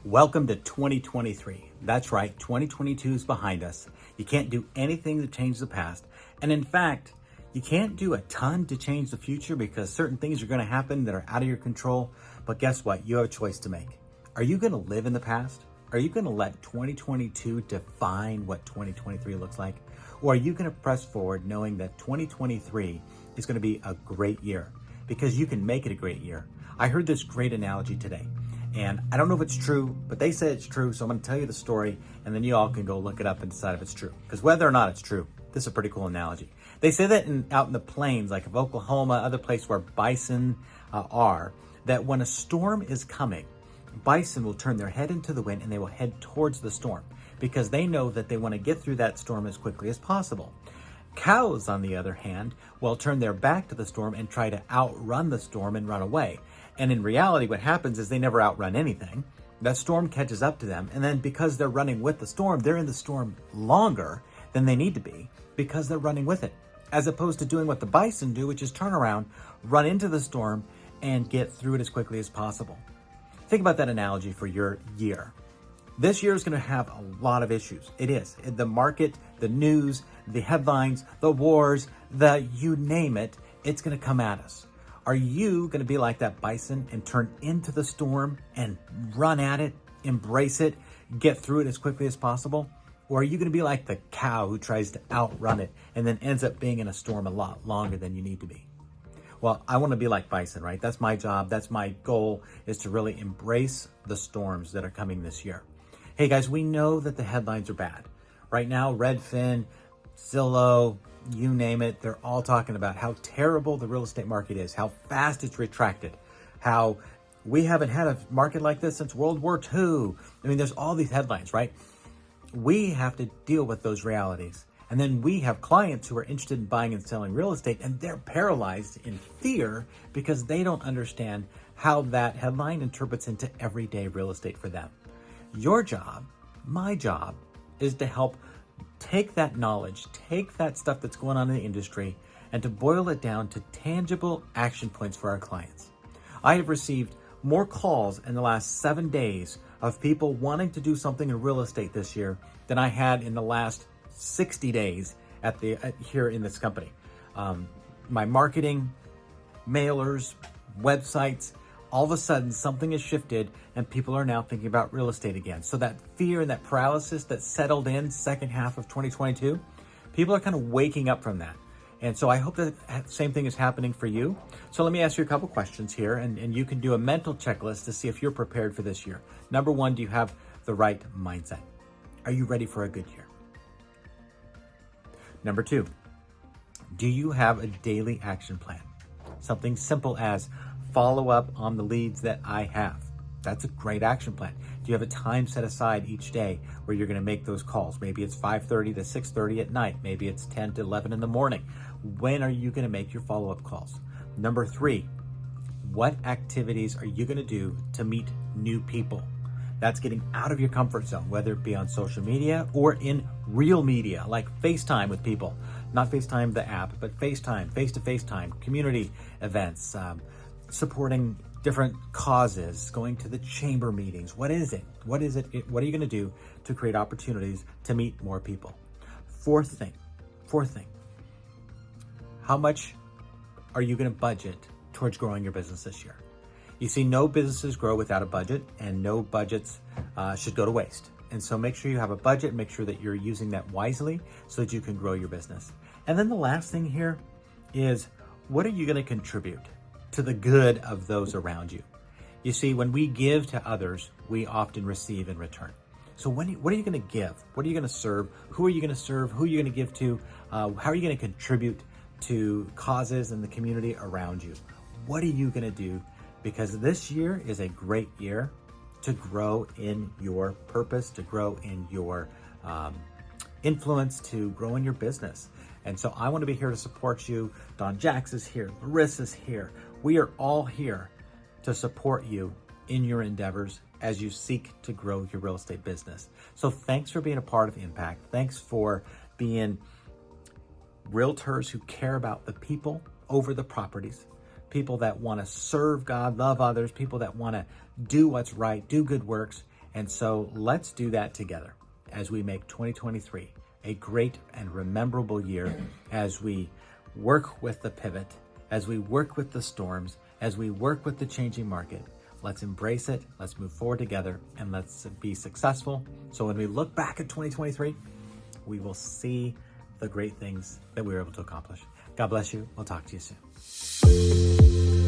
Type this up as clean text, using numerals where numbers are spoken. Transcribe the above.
Welcome to 2023. That's right, 2022 is behind us. You can't do anything to change the past. And in fact, you can't do a ton to change the future because certain things are going to happen that are out of your control. But guess what? You have a choice to make. Are you going to live in the past? Are you going to let 2022 define what 2023 looks like? Or are you going to press forward knowing that 2023 is going to be a great year? Because you can make it a great year. I heard this great analogy today. And I don't know if it's true, but they say it's true. So I'm going to tell you the story and then you all can go look it up and decide if it's true. Because whether or not it's true, this is a pretty cool analogy. They say that out in the plains, like of Oklahoma, other places where bison are, that when a storm is coming, bison will turn their head into the wind and they will head towards the storm because they know that they want to get through that storm as quickly as possible. Cows, on the other hand, will turn their back to the storm and try to outrun the storm and run away. And in reality, what happens is they never outrun anything. That storm catches up to them. And then because they're running with the storm, they're in the storm longer than they need to be because they're running with it. As opposed to doing what the bison do, which is turn around, run into the storm, and get through it as quickly as possible. Think about that analogy for your year. This year is going to have a lot of issues. It is. The market, the news, the headlines, the wars, you name it, it's going to come at us. Are you going to be like that bison and turn into the storm and run at it, embrace it, get through it as quickly as possible? Or are you going to be like the cow who tries to outrun it and then ends up being in a storm a lot longer than you need to be? Well, I want to be like bison, right? That's my job. That's my goal, is to really embrace the storms that are coming this year. Hey guys, we know that the headlines are bad. Right now, Redfin, Zillow, you name it, they're all talking about how terrible the real estate market is, how fast it's retracted, how we haven't had a market like this since World War II. I mean, there's all these headlines, right? We have to deal with those realities. And then we have clients who are interested in buying and selling real estate, and they're paralyzed in fear because they don't understand how that headline interprets into everyday real estate for them. Your job, my job, is to help take that knowledge, take that stuff that's going on in the industry, and to boil it down to tangible action points for our clients. I have received more calls in the last 7 days of people wanting to do something in real estate this year than I had in the last 60 days here in this company. My marketing, mailers, websites, all of a sudden something has shifted and people are now thinking about real estate again. So that fear and that paralysis that settled in second half of 2022, people are kind of waking up from that. And so I hope that same thing is happening for you. So let me ask you a couple questions here and you can do a mental checklist to see if you're prepared for this year. Number one, do you have the right mindset? Are you ready for a good year? Number two, do you have a daily action plan? Something simple as follow up on the leads that I have. That's a great action plan. Do you have a time set aside each day where you're going to make those calls? Maybe it's 5:30 to 6:30 at night. Maybe it's 10 to 11 in the morning. When are you going to make your follow-up calls? Number three, what activities are you going to do to meet new people? That's getting out of your comfort zone, whether it be on social media or in real media, like FaceTime with people. Not FaceTime the app, but FaceTime, face-to-face time, community events, supporting different causes, going to the chamber meetings. What is it? What are you going to do to create opportunities to meet more people? Fourth thing, how much are you going to budget towards growing your business this year? You see, no businesses grow without a budget, and no budgets should go to waste. And so make sure you have a budget, make sure that you're using that wisely so that you can grow your business. And then the last thing here is, what are you going to contribute to the good of those around you? You see, when we give to others, we often receive in return. So what are you going to give? What are you going to serve? Who are you going to serve? Who are you going to give to? How are you going to contribute to causes in the community around you? What are you going to do? Because this year is a great year to grow in your purpose, to grow in your influence, to grow in your business. And so I want to be here to support you. Don Jax is here. Larissa's here. We are all here to support you in your endeavors as you seek to grow your real estate business. So thanks for being a part of Impact. Thanks for being realtors who care about the people over the properties, people that want to serve God, love others, people that want to do what's right, do good works, And so let's do that together as we make 2023 a great and rememberable year, as we work with the pivot, as we work with the storms, as we work with the changing market. Let's embrace it, let's move forward together, and let's be successful. So when we look back at 2023, we will see the great things that we were able to accomplish. God bless you. We'll talk to you soon.